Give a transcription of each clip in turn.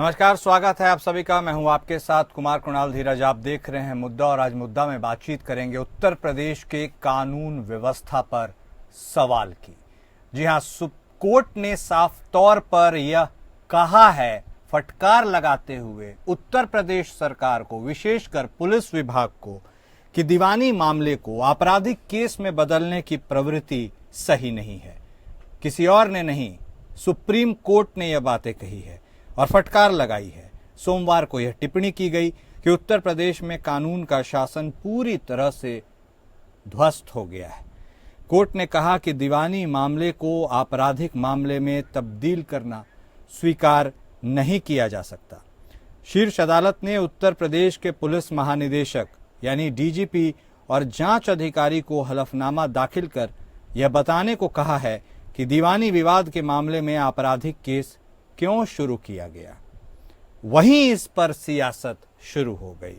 नमस्कार, स्वागत है आप सभी का। मैं हूं आपके साथ कुमार कुणाल धीरज। आप देख रहे हैं मुद्दा और आज मुद्दा में बातचीत करेंगे उत्तर प्रदेश के कानून व्यवस्था पर सवाल की। जी हां, कोर्ट ने साफ तौर पर यह कहा है, फटकार लगाते हुए उत्तर प्रदेश सरकार को, विशेषकर पुलिस विभाग को, कि दीवानी मामले को आपराधिक केस में बदलने की प्रवृत्ति सही नहीं है। किसी और ने नहीं, सुप्रीम कोर्ट ने यह बातें कही है और फटकार लगाई है। सोमवार को यह टिप्पणी की गई कि उत्तर प्रदेश में कानून का शासन पूरी तरह से ध्वस्त हो गया है। कोर्ट ने कहा कि दीवानी मामले को आपराधिक मामले में तब्दील करना स्वीकार नहीं किया जा सकता। शीर्ष अदालत ने उत्तर प्रदेश के पुलिस महानिदेशक यानी डीजीपी और जांच अधिकारी को हलफनामा दाखिल कर यह बताने को कहा है कि दीवानी विवाद के मामले में आपराधिक केस क्यों शुरू किया गया। वहीं इस पर सियासत शुरू हो गई।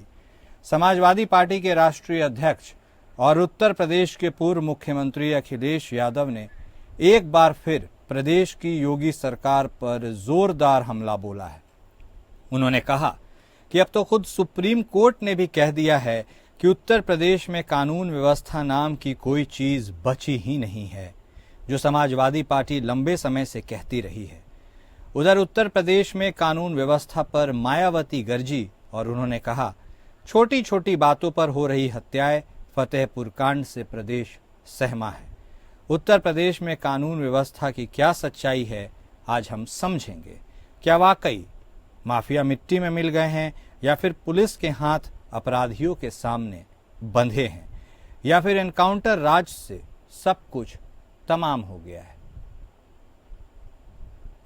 समाजवादी पार्टी के राष्ट्रीय अध्यक्ष और उत्तर प्रदेश के पूर्व मुख्यमंत्री अखिलेश यादव ने एक बार फिर प्रदेश की योगी सरकार पर जोरदार हमला बोला है। उन्होंने कहा कि अब तो खुद सुप्रीम कोर्ट ने भी कह दिया है कि उत्तर प्रदेश में कानून व्यवस्था नाम की कोई चीज बची ही नहीं है, जो समाजवादी पार्टी लंबे समय से कहती रही है। उधर उत्तर प्रदेश में कानून व्यवस्था पर मायावती गरजी और उन्होंने कहा, छोटी छोटी बातों पर हो रही हत्याएं, फतेहपुर कांड से प्रदेश सहमा है। उत्तर प्रदेश में कानून व्यवस्था की क्या सच्चाई है, आज हम समझेंगे। क्या वाकई माफिया मिट्टी में मिल गए हैं, या फिर पुलिस के हाथ अपराधियों के सामने बंधे हैं, या फिर एनकाउंटर राज से सब कुछ तमाम हो गया है।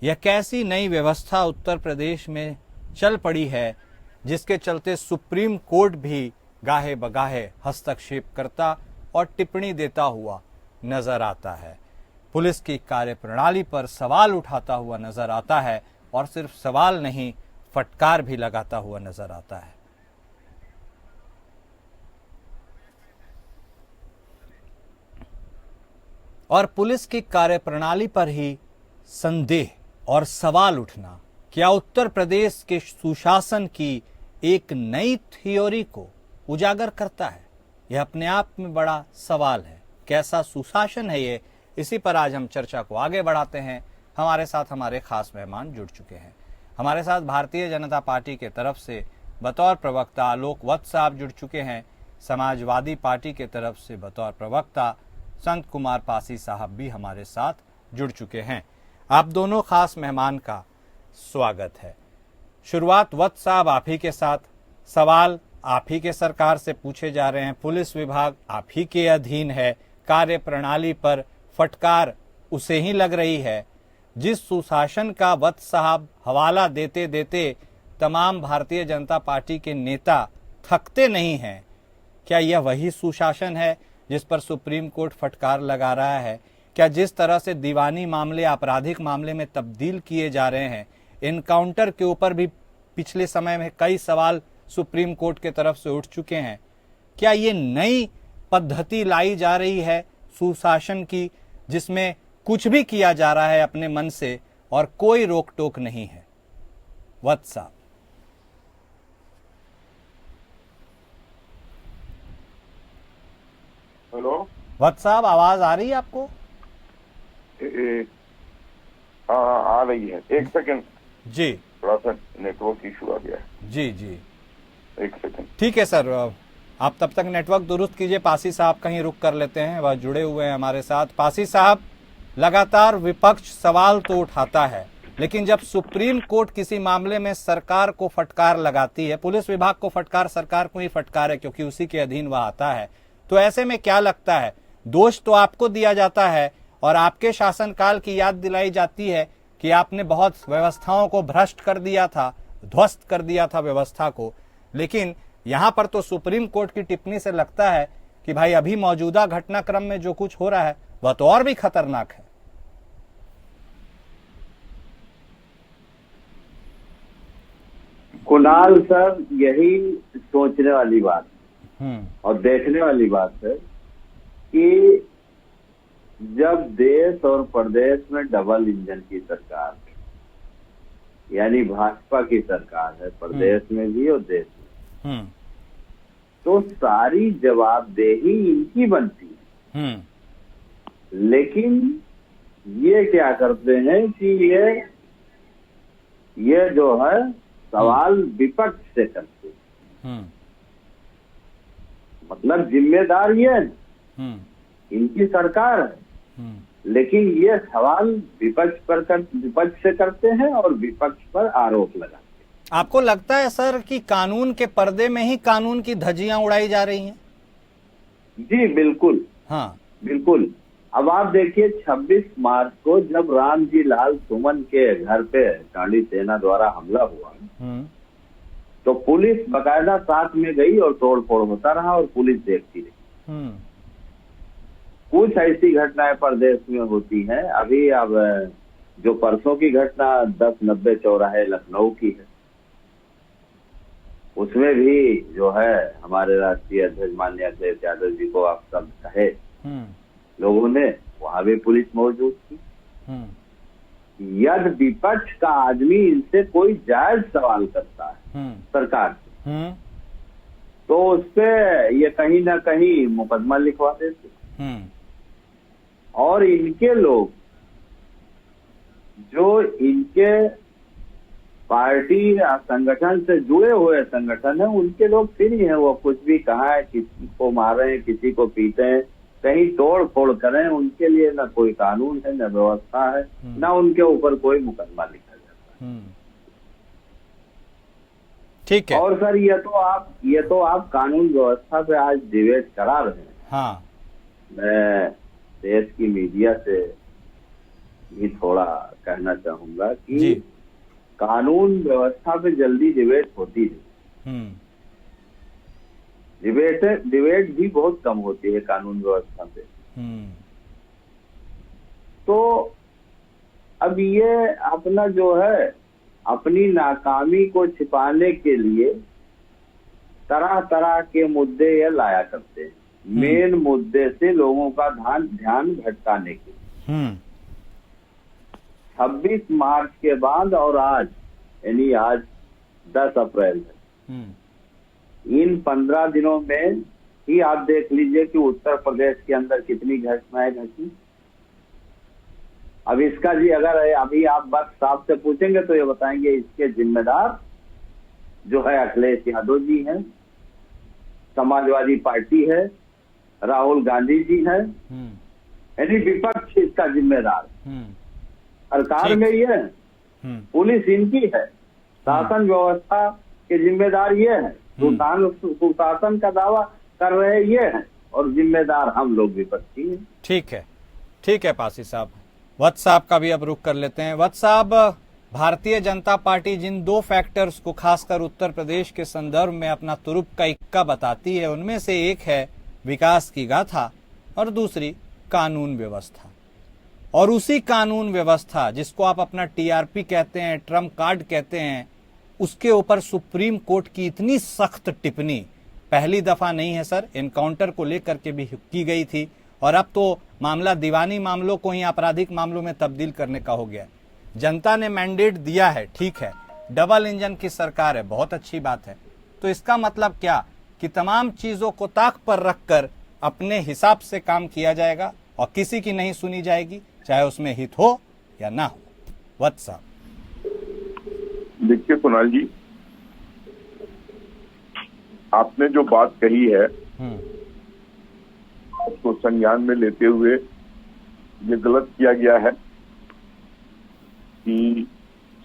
यह कैसी नई व्यवस्था उत्तर प्रदेश में चल पड़ी है, जिसके चलते सुप्रीम कोर्ट भी गाहे बगाहे हस्तक्षेप करता और टिप्पणी देता हुआ नजर आता है। पुलिस की कार्यप्रणाली पर सवाल उठाता हुआ नजर आता है और सिर्फ सवाल नहीं, फटकार भी लगाता हुआ नजर आता है। और पुलिस की कार्यप्रणाली पर ही संदेह और सवाल उठना क्या उत्तर प्रदेश के सुशासन की एक नई थ्योरी को उजागर करता है? यह अपने आप में बड़ा सवाल है। कैसा सुशासन है ये, इसी पर आज हम चर्चा को आगे बढ़ाते हैं। हमारे साथ हमारे खास मेहमान जुड़ चुके हैं। हमारे साथ भारतीय जनता पार्टी के तरफ से बतौर प्रवक्ता आलोक वत्स साहब जुड़ चुके हैं। समाजवादी पार्टी के तरफ से बतौर प्रवक्ता संत कुमार पासी साहब भी हमारे साथ जुड़ चुके हैं। आप दोनों खास मेहमान का स्वागत है। शुरुआत वत्स साहब आप ही के साथ। सवाल आप ही के सरकार से पूछे जा रहे हैं। पुलिस विभाग आप ही के अधीन है। कार्यप्रणाली पर फटकार उसे ही लग रही है। जिस सुशासन का वत्स साहब हवाला देते देते तमाम भारतीय जनता पार्टी के नेता थकते नहीं हैं, क्या यह वही सुशासन है जिस पर सुप्रीम कोर्ट फटकार लगा रहा है? क्या जिस तरह से दीवानी मामले आपराधिक मामले में तब्दील किए जा रहे हैं, एनकाउंटर के ऊपर भी पिछले समय में कई सवाल सुप्रीम कोर्ट के तरफ से उठ चुके हैं, क्या ये नई पद्धति लाई जा रही है सुशासन की, जिसमें कुछ भी किया जा रहा है अपने मन से और कोई रोक टोक नहीं है? वत्स साहब। हेलो वत्स साहब, आवाज आ रही है आपको? हाँ आ रही है। एक सेकंड जी, थोड़ा सा नेटवर्क इशू आ गया है। जी जी, एक सेकंड। ठीक है सर, आप तब तक नेटवर्क दुरुस्त कीजिए। पासी साहब कहीं रुक कर लेते हैं, वह जुड़े हुए हैं हमारे साथ। पासी साहब, लगातार विपक्ष सवाल तो उठाता है, लेकिन जब सुप्रीम कोर्ट किसी मामले में सरकार को फटकार लगाती है, पुलिस विभाग को फटकार सरकार को ही फटकार है क्योंकि उसी के अधीन वह आता है, तो ऐसे में क्या लगता है, दोष तो आपको दिया जाता है और आपके शासनकाल की याद दिलाई जाती है कि आपने बहुत व्यवस्थाओं को भ्रष्ट कर दिया था, ध्वस्त कर दिया था व्यवस्था को। लेकिन यहां पर तो सुप्रीम कोर्ट की टिप्पणी से लगता है कि भाई अभी मौजूदा घटनाक्रम में जो कुछ हो रहा है वह तो और भी खतरनाक है। कुणाल सर, यही सोचने वाली बात और देखने वाली बात है कि जब देश और प्रदेश में डबल इंजन की सरकार यानी भाजपा की सरकार है, प्रदेश में भी और देश में, तो सारी जवाबदेही इनकी बनती है। लेकिन ये क्या करते हैं कि ये जो है सवाल विपक्ष से करते हैं। मतलब जिम्मेदार ये इनकी सरकार है, लेकिन ये सवाल विपक्ष से करते हैं और विपक्ष पर आरोप लगाते हैं। आपको लगता है सर कि कानून के पर्दे में ही कानून की धज्जियां उड़ाई जा रही हैं? जी बिल्कुल, हाँ बिल्कुल। अब आप देखिए 26 मार्च को जब रामजी लाल सुमन के घर पे टांडी सेना द्वारा हमला हुआ, तो पुलिस बकायदा साथ में गई और तोड़फोड़ होता रहा और पुलिस देखती रही। कुछ ऐसी घटनाएं प्रदेश में होती हैं। अभी अब जो परसों की घटना 1090 चौराहे लखनऊ की है, उसमें भी जो है हमारे राष्ट्रीय अध्यक्ष माननीय अखिलेश यादव जी को आप सब कहे लोगों ने, वहां भी पुलिस मौजूद थी। यदि विपक्ष का आदमी इनसे कोई जायज सवाल करता है सरकार से, तो उसपे ये कहीं ना कहीं मुकदमा लिखवा देते। और इनके लोग जो इनके पार्टी या संगठन से जुड़े हुए संगठन है, उनके लोग फ्री हैं। वो कुछ भी कहा है, किसी को मारे, किसी को पीटे हैं, कहीं तोड़ फोड़ करें, उनके लिए न कोई कानून है, न व्यवस्था है, न उनके ऊपर कोई मुकदमा लिखा जाता है। ठीक है। और सर ये तो आप कानून व्यवस्था पे आज डिबेट करा रहे हैं। हाँ, मैं देश की मीडिया से भी थोड़ा कहना चाहूंगा कि कानून व्यवस्था पे जल्दी डिबेट होती है। डिबेट भी बहुत कम होती है कानून व्यवस्था पे। तो अब ये अपना जो है अपनी नाकामी को छिपाने के लिए तरह तरह के मुद्दे ये लाया करते हैं, मेन मुद्दे से लोगों का ध्यान भटकाने के लिए। 26 मार्च के बाद और आज, यानी आज 10 अप्रैल है, इन 15 दिनों में ही आप देख लीजिए कि उत्तर प्रदेश के अंदर कितनी घटनाएं घटी। अब इसका जी अगर अभी आप बात साहब से पूछेंगे तो ये बताएंगे इसके जिम्मेदार जो है अखिलेश यादव जी हैं, समाजवादी पार्टी है, राहुल गांधी जी है, यानी विपक्ष इसका जिम्मेदार। सरकार में ये है, पुलिस इनकी है, शासन व्यवस्था के जिम्मेदार ये है, सुशासन का दावा कर रहे ये हैं, और जिम्मेदार हम लोग विपक्षी हैं। ठीक है पासी साहब। वत्स साहब का भी अब रुख कर लेते हैं। वत्स साहब, भारतीय जनता पार्टी जिन दो फैक्टर्स को खासकर उत्तर प्रदेश के संदर्भ में अपना तुरुप का इक्का बताती है, उनमें से एक है विकास की गाथा और दूसरी कानून व्यवस्था। और उसी कानून व्यवस्था जिसको आप अपना टीआरपी कहते हैं, ट्रम्प कार्ड कहते हैं, उसके ऊपर सुप्रीम कोर्ट की इतनी सख्त टिप्पणी पहली दफा नहीं है सर। एनकाउंटर को लेकर के भी की गई थी और अब तो मामला दीवानी मामलों को ही आपराधिक मामलों में तब्दील करने का हो गया। जनता ने मैंडेट दिया है, ठीक है, डबल इंजन की सरकार है, बहुत अच्छी बात है। तो इसका मतलब क्या कि तमाम चीजों को ताक पर रखकर अपने हिसाब से काम किया जाएगा और किसी की नहीं सुनी जाएगी, चाहे उसमें हित हो या ना हो। वत्स साहब, देखिए कुणाल जी, आपने जो बात कही है उसको संज्ञान में लेते हुए ये गलत किया गया है कि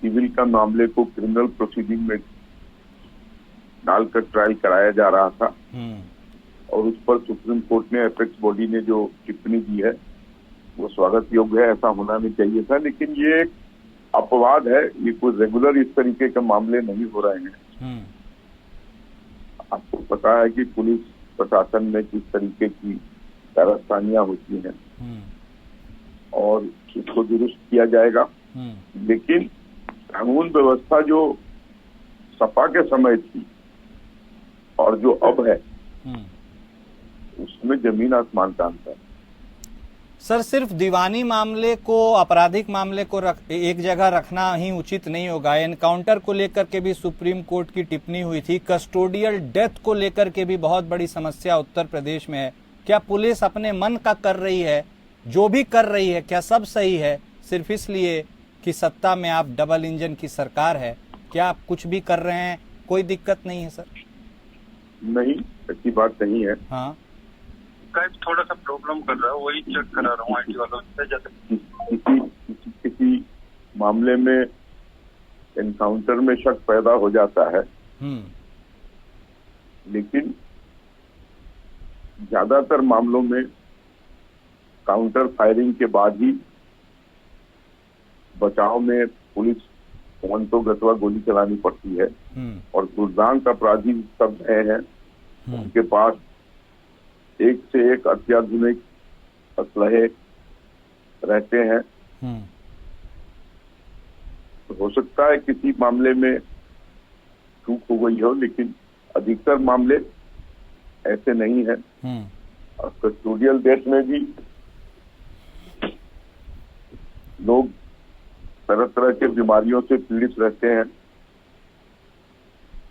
सिविल का मामले को क्रिमिनल प्रोसीडिंग में डालकर ट्रायल कराया जा रहा था और उस पर सुप्रीम कोर्ट ने, एपेक्स बॉडी ने जो टिप्पणी दी है वो स्वागत योग्य है, ऐसा होना नहीं चाहिए था। लेकिन ये एक अपवाद है, ये कोई रेगुलर इस तरीके के मामले नहीं हो रहे हैं। आपको पता है कि पुलिस प्रशासन में किस तरीके की कारस्तानियां होती हैं और इसको दुरुस्त किया जाएगा। लेकिन कानून व्यवस्था जो सपा के समय थी और जो अब है, उसमें जमीन आसमान का अंतर। सर सिर्फ दीवानी मामले को, आपराधिक मामले को एक जगह रखना ही उचित नहीं होगा। एनकाउंटर को लेकर के भी सुप्रीम कोर्ट की टिप्पणी हुई थी। कस्टोडियल डेथ को लेकर के भी बहुत बड़ी समस्या उत्तर प्रदेश में है। क्या पुलिस अपने मन का कर रही है? जो भी कर रही है क्या सब सही है, सिर्फ इसलिए कि सत्ता में आप डबल इंजन की सरकार है? क्या आप कुछ भी कर रहे हैं, कोई दिक्कत नहीं है सर? नहीं, ऐसी बात नहीं है। हाँ, थोड़ा सा प्रॉब्लम कर रहा है, वही चेक करा रहा हूँ IT वालों से। जैसे किसी मामले में एनकाउंटर में शक पैदा हो जाता है, लेकिन ज्यादातर मामलों में काउंटर फायरिंग के बाद ही बचाव में पुलिस तो गतवा गोली चलानी पड़ती है। और दुर्दांत अपराधी सब गए हैं, उनके पास एक से एक अत्याधुनिक असलहे रहते हैं। तो हो सकता है किसी मामले में चूक हो गई हो, लेकिन अधिकतर मामले ऐसे नहीं है। और कस्टोडियल डेथ में भी लोग तरह तरह के बीमारियों से पीड़ित रहते हैं।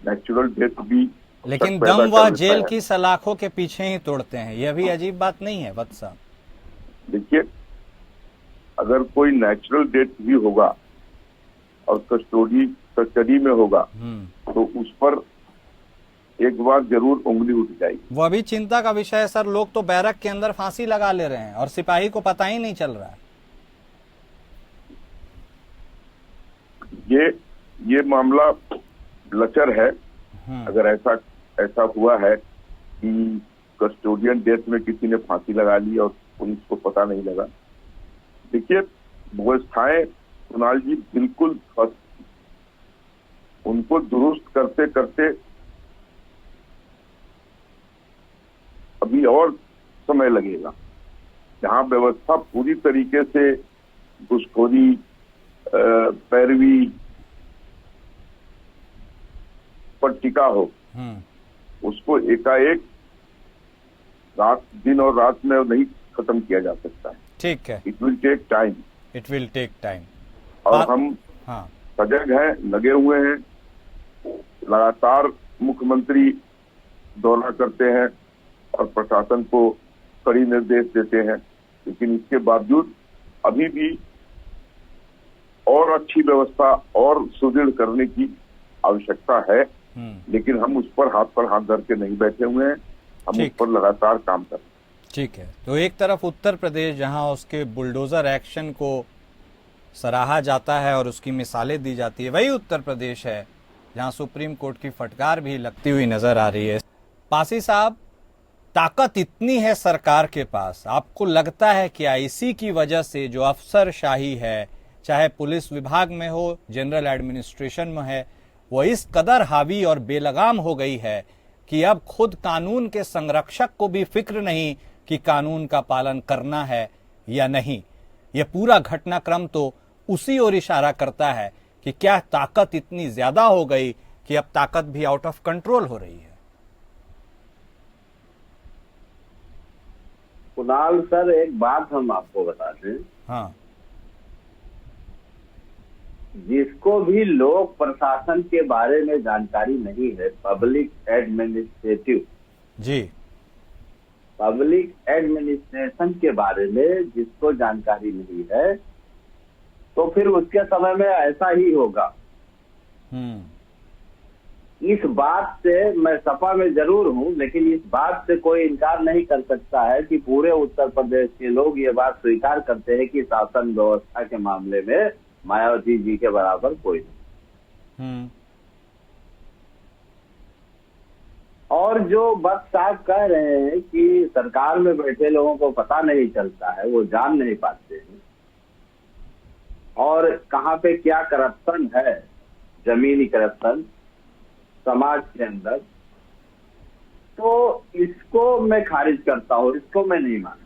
नेचुरल डेथ भी, लेकिन दम व जेल की सलाखों के पीछे ही तोड़ते हैं। यह भी अजीब बात नहीं है वत्स साहब? देखिए, अगर कोई नेचुरल डेथ भी होगा और कस्टडी में होगा तो उस पर एक बार जरूर उंगली उठ जाएगी। वो अभी चिंता का विषय है सर। लोग तो बैरक के अंदर फांसी लगा ले रहे हैं और सिपाही को पता ही नहीं चल रहा है। ये मामला लचर है। अगर ऐसा हुआ है कि कस्टोडियन डेथ में किसी ने फांसी लगा ली और पुलिस को पता नहीं लगा। देखिए, व्यवस्थाएं कुणाल जी बिल्कुल फंस, उनको दुरुस्त करते करते अभी और समय लगेगा। जहां व्यवस्था पूरी तरीके से घुसखोरी, पैरवी पर टिका हो, उसको एकाएक दिन और रात में नहीं खत्म किया जा सकता है। ठीक है, it will take time. It will take time. और हम सजग हैं, लगे हुए हैं। लगातार मुख्यमंत्री दौरा करते हैं और प्रशासन को कड़ी निर्देश देते हैं, लेकिन इसके बावजूद अभी भी और अच्छी व्यवस्था और सुदृढ़ करने की आवश्यकता है। लेकिन हम उस पर हाथ धर के नहीं बैठे हुए हैं, हम उस पर लगातार काम कर रहे हैं। ठीक है, तो एक तरफ उत्तर प्रदेश जहां उसके बुलडोजर एक्शन को सराहा जाता है और उसकी मिसालें दी जाती है, वही उत्तर प्रदेश है जहां सुप्रीम कोर्ट की फटकार भी लगती हुई नजर आ रही है। पासी साहब, ताकत इतनी है सरकार के पास, आपको लगता है क्या इसी की वजह से जो अफसरशाही है, चाहे पुलिस विभाग में हो, जनरल एडमिनिस्ट्रेशन में है, वो इस कदर हावी और बेलगाम हो गई है कि अब खुद कानून के संरक्षक को भी फिक्र नहीं कि कानून का पालन करना है या नहीं? यह पूरा घटनाक्रम तो उसी ओर इशारा करता है कि क्या ताकत इतनी ज्यादा हो गई कि अब ताकत भी आउट ऑफ कंट्रोल हो रही है। कुणाल सर, एक बात हम आपको बता दें। हाँ, जिसको भी लोक प्रशासन के बारे में जानकारी नहीं है, पब्लिक एडमिनिस्ट्रेशन के बारे में जिसको जानकारी नहीं है, तो फिर उसके समय में ऐसा ही होगा। इस बात से मैं सपा में जरूर हूं, लेकिन इस बात से कोई इनकार नहीं कर सकता है कि पूरे उत्तर प्रदेश के लोग ये बात स्वीकार करते हैं कि शासन व्यवस्था के मामले में मायावती जी के बराबर कोई नहीं। और जो बस साहब कह रहे हैं कि सरकार में बैठे लोगों को पता नहीं चलता है, वो जान नहीं पाते हैं और कहाँ पे क्या करप्शन है, जमीनी करप्शन समाज के अंदर, तो इसको मैं खारिज करता हूँ, इसको मैं नहीं मानता।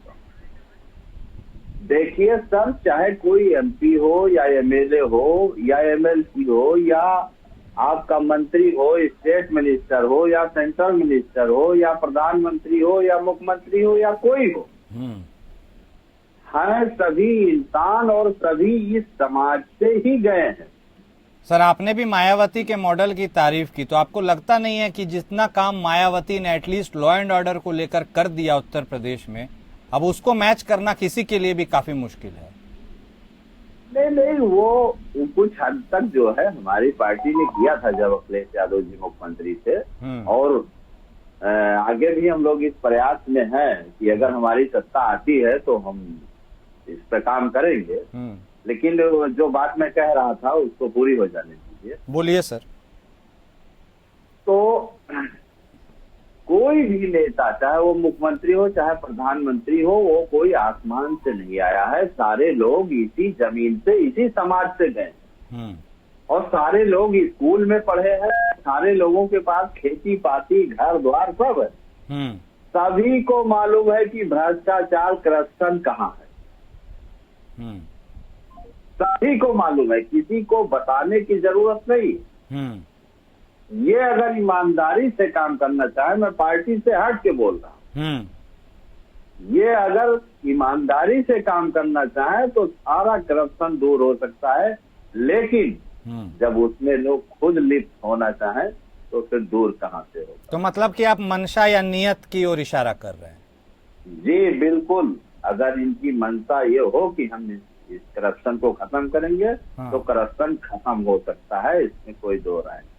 देखिए सर, चाहे कोई MP हो या MLA हो या MLC हो या आपका मंत्री हो, स्टेट मिनिस्टर हो या सेंट्रल मिनिस्टर हो या प्रधानमंत्री हो या मुख्यमंत्री हो या कोई हो, हैं सभी इंसान और सभी इस समाज से ही गए हैं। सर, आपने भी मायावती के मॉडल की तारीफ की, तो आपको लगता नहीं है कि जितना काम मायावती ने एटलीस्ट लॉ एंड ऑर्डर को लेकर कर दिया उत्तर प्रदेश में, अब उसको मैच करना किसी के लिए भी काफी मुश्किल है? नहीं, वो कुछ हद तक जो है हमारी पार्टी ने किया था जब अखिलेश यादव जी मुख्यमंत्री थे, और आगे भी हम लोग इस प्रयास में हैं कि अगर हमारी सत्ता आती है तो हम इस पर काम करेंगे। लेकिन जो बात मैं कह रहा था उसको पूरी हो जाने दीजिए। बोलिए सर। तो कोई भी नेता, चाहे वो मुख्यमंत्री हो चाहे प्रधानमंत्री हो, वो कोई आसमान से नहीं आया है। सारे लोग इसी जमीन से, इसी समाज से गए, और सारे लोग स्कूल में पढ़े हैं, सारे लोगों के पास खेती पाती घर द्वार सब है। सभी को मालूम है कि भ्रष्टाचार करप्शन कहाँ है, सभी को मालूम है, किसी को बताने की जरूरत नहीं। ये अगर ईमानदारी से काम करना चाहे, मैं पार्टी से हट के बोल रहा हूँ, ये अगर ईमानदारी से काम करना चाहे तो सारा करप्शन दूर हो सकता है। लेकिन जब उसमें लोग खुद लिप्त होना चाहें तो फिर दूर कहाँ से होगा। तो मतलब कि आप मंशा या नियत की ओर इशारा कर रहे हैं? जी बिल्कुल। अगर इनकी मंशा ये हो कि हम इस करप्शन को खत्म करेंगे, तो करप्शन खत्म हो सकता है, इसमें कोई दो राय नहीं।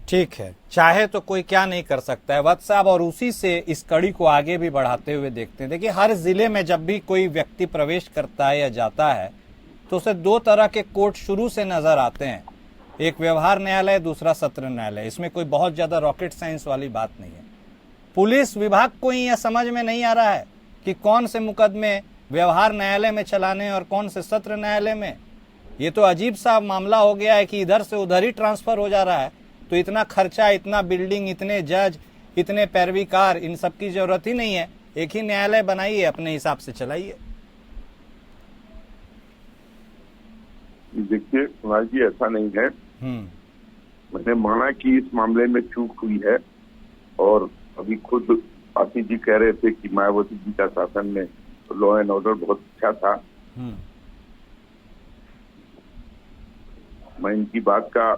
ठीक है, चाहे तो कोई क्या नहीं कर सकता है वत्स साहब। और उसी से इस कड़ी को आगे भी बढ़ाते हुए देखते हैं। देखिए, हर जिले में जब भी कोई व्यक्ति प्रवेश करता है या जाता है तो उसे दो तरह के कोर्ट शुरू से नजर आते हैं, एक व्यवहार न्यायालय, दूसरा सत्र न्यायालय। इसमें कोई बहुत ज्यादा रॉकेट साइंस वाली बात नहीं है। पुलिस विभाग को ही यह समझ में नहीं आ रहा है कि कौन से मुकदमे व्यवहार न्यायालय में चलाने और कौन से सत्र न्यायालय में। ये तो अजीब सा मामला हो गया है कि इधर से उधर ही ट्रांसफर हो जा रहा है। तो इतना खर्चा, इतना बिल्डिंग, इतने जज, इतने पैरवीकार, इन सब की जरूरत ही नहीं है। एक ही न्यायालय बनाइए, अपने हिसाब से चलाइए। देखिए कुमार जी, ऐसा नहीं है। मैंने माना कि इस मामले में चूक हुई है, और अभी खुद आशीष जी कह रहे थे कि मायावती जी का शासन में लॉ एंड ऑर्डर बहुत अच्छा था। मैं इनकी बात का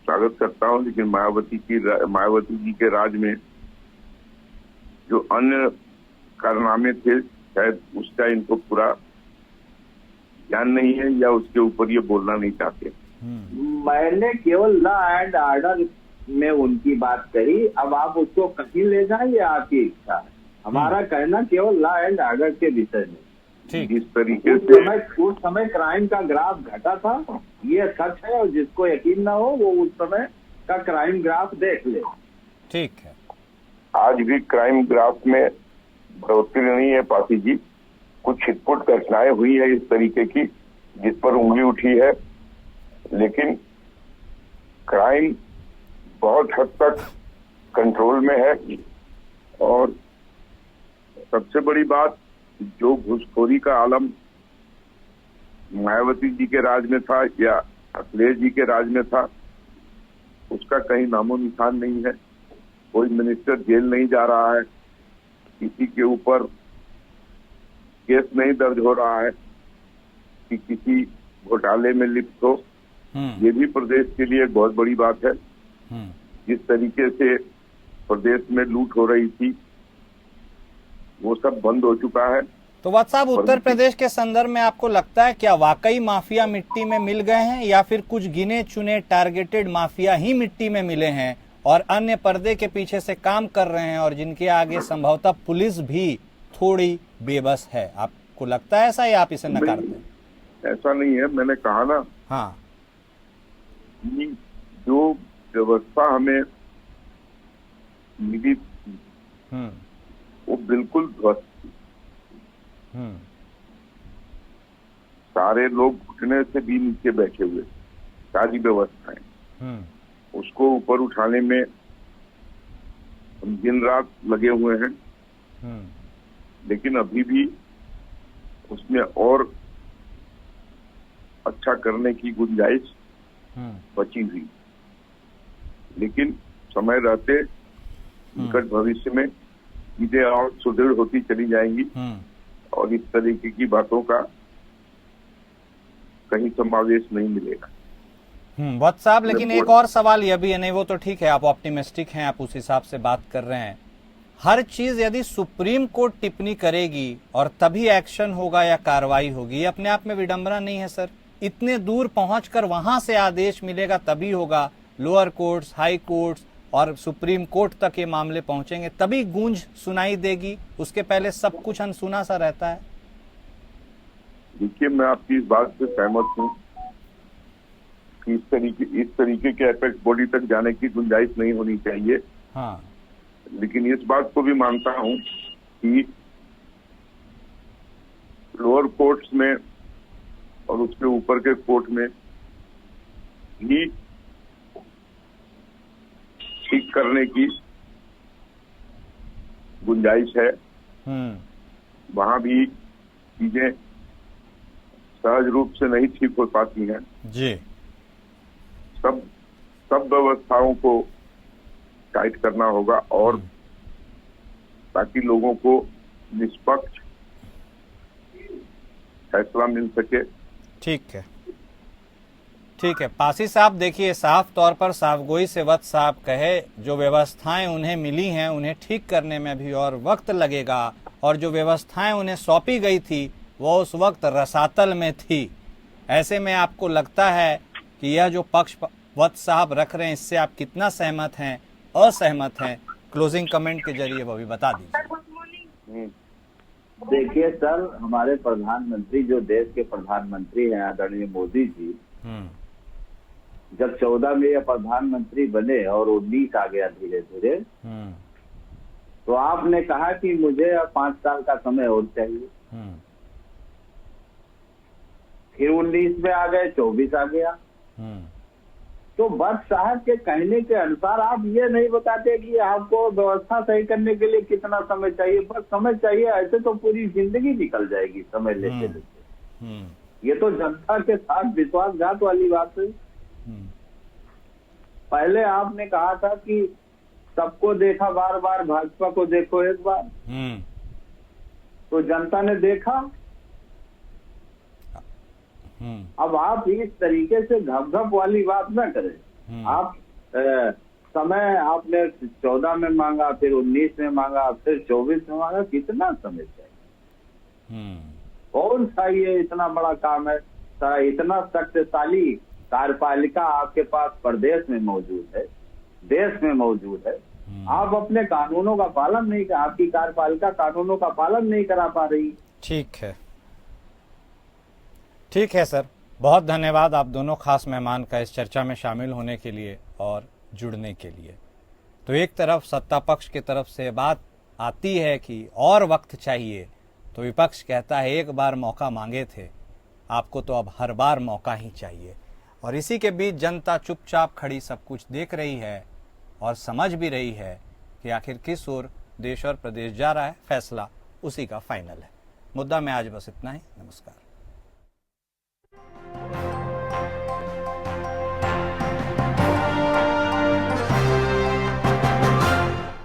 स्वागत करता हूं, लेकिन मायावती जी के राज में जो अन्य कारनामे थे, शायद उसका इनको पूरा ज्ञान नहीं है, या उसके ऊपर ये बोलना नहीं चाहते। मैंने केवल लॉ एंड ऑर्डर में उनकी बात कही। अब आप उसको कहीं ले जाएं, ये आपकी इच्छा है। हमारा कहना केवल लॉ एंड ऑर्डर के विषय में। जिस तरीके से उस समय क्राइम का ग्राफ घटा था, ये सच है, और जिसको यकीन ना हो वो उस समय का क्राइम ग्राफ देख ले। ठीक है। आज भी क्राइम ग्राफ में बढ़ोतरी नहीं है पासी जी। कुछ छिटपुट घटनाएं हुई है इस तरीके की जिस पर उंगली उठी है, लेकिन क्राइम बहुत हद तक कंट्रोल में है। और सबसे बड़ी बात, जो घूसखोरी का आलम मायावती जी के राज में था या अखिलेश जी के राज में था, उसका कहीं नामो निशान नहीं है। कोई मिनिस्टर जेल नहीं जा रहा है, किसी के ऊपर केस नहीं दर्ज हो रहा है कि किसी घोटाले में लिप्त हो। ये भी प्रदेश के लिए एक बहुत बड़ी बात है। जिस तरीके से प्रदेश में लूट हो रही थी, वो सब बंद हो चुका है। तो वत्स साहब, उत्तर प्रदेश के संदर्भ में आपको लगता है क्या वाकई माफिया मिट्टी में मिल गए हैं, या फिर कुछ गिने चुने टारगेटेड माफिया ही मिट्टी में मिले हैं और अन्य पर्दे के पीछे से काम कर रहे हैं, और जिनके आगे संभवतः पुलिस भी थोड़ी बेबस है? आपको लगता है ऐसा, या आप इसे नकारते हैं? ऐसा नहीं है। मैंने कहा ना, हाँ, जो व्यवस्था हमें मिली वो बिल्कुल ध्वस्त थी। सारे लोग घुटने से भी नीचे बैठे हुए, सारी व्यवस्थाएं, उसको ऊपर उठाने में हम दिन रात लगे हुए हैं। लेकिन अभी भी उसमें और अच्छा करने की गुंजाइश बची हुई। लेकिन समय रहते निकट भविष्य में चीजें और सुदृढ़ होती चली जाएंगी और इस तरीके की बातों का कहीं समावेश नहीं मिलेगा। वत्स साहब, लेकिन एक और सवाल यह भी है, नहीं वो तो ठीक है, आप ऑप्टिमिस्टिक हैं, आप उस हिसाब से बात कर रहे हैं। हर चीज यदि सुप्रीम कोर्ट टिप्पणी करेगी और तभी एक्शन होगा या कार्रवाई होगी, ये अपने आप में विडंबना नहीं है सर? इतने दूर पहुंचकर वहां से आदेश मिलेगा तभी होगा, लोअर कोर्ट्स, हाई कोर्ट्स और सुप्रीम कोर्ट तक ये मामले पहुंचेंगे तभी गूंज सुनाई देगी, उसके पहले सब कुछ अनसुना सा रहता है। देखिए, मैं आपकी इस बात से सहमत हूँ कि इस तरीके के एपेक्स बॉडी तक जाने की गुंजाइश नहीं होनी चाहिए। हाँ, लेकिन इस बात को भी मानता हूँ कि लोअर कोर्ट्स में और उसके ऊपर के कोर्ट में भी ठीक करने की गुंजाइश है। वहां भी चीजें सहज रूप से नहीं ठीक हो पाती हैं जी। सब व्यवस्थाओं को टाइट करना होगा और ताकि लोगों को निष्पक्ष फैसला मिल सके। ठीक है, ठीक है पासी साहब, देखिए साफ तौर पर साफगोई से वत्स साहब कहे जो व्यवस्थाएं उन्हें मिली हैं उन्हें ठीक करने में भी और वक्त लगेगा, और जो व्यवस्थाएं उन्हें सौंपी गई थी वो उस वक्त रसातल में थी। ऐसे में आपको लगता है कि यह जो पक्ष वत्स साहब रख रहे हैं इससे आप कितना सहमत हैं, असहमत हैं? क्लोजिंग कमेंट के जरिए वो भी बता दीजिए। देखिए सर, हमारे प्रधानमंत्री जो देश के प्रधानमंत्री हैं आदरणीय मोदी जी, जब 14 में ये प्रधानमंत्री बने और 19 आ गया धीरे धीरे, तो आपने कहा कि मुझे अब 5 साल का समय और चाहिए। फिर 19 में आ गए, 24 आ गया। तो वत्स साहब के कहने के अनुसार आप ये नहीं बताते कि आपको व्यवस्था सही करने के लिए कितना समय चाहिए, बस समय चाहिए, ऐसे तो पूरी जिंदगी निकल जाएगी समय लेते लेते। ये तो जनता के साथ विश्वासघात वाली बात है। पहले आपने कहा था कि सबको देखा बार बार, भाजपा को देखो एक बार, तो जनता ने देखा। अब आप इस तरीके से घप वाली बात ना करें। आप समय आपने 14 में मांगा, फिर 19 में मांगा, फिर 24 में मांगा, कितना समय चाहिए? कौन सा ये इतना बड़ा काम है? इतना शक्तिशाली कार्यपालिका आपके पास प्रदेश में मौजूद है, देश में मौजूद है, आप अपने कानूनों का पालन नहीं, आपकी कार्यपालिका कानूनों का पालन नहीं करा पा रही। ठीक है, ठीक है सर, बहुत धन्यवाद आप दोनों खास मेहमान का इस चर्चा में शामिल होने के लिए और जुड़ने के लिए। तो एक तरफ सत्ता पक्ष की तरफ से बात आती है कि और वक्त चाहिए, तो विपक्ष कहता है एक बार मौका मांगे थे, आपको तो अब हर बार मौका ही चाहिए। और इसी के बीच जनता चुपचाप खड़ी सब कुछ देख रही है और समझ भी रही है कि आखिर किस ओर देश और प्रदेश जा रहा है, फैसला उसी का फाइनल है। मुद्दा में आज बस इतना ही। नमस्कार।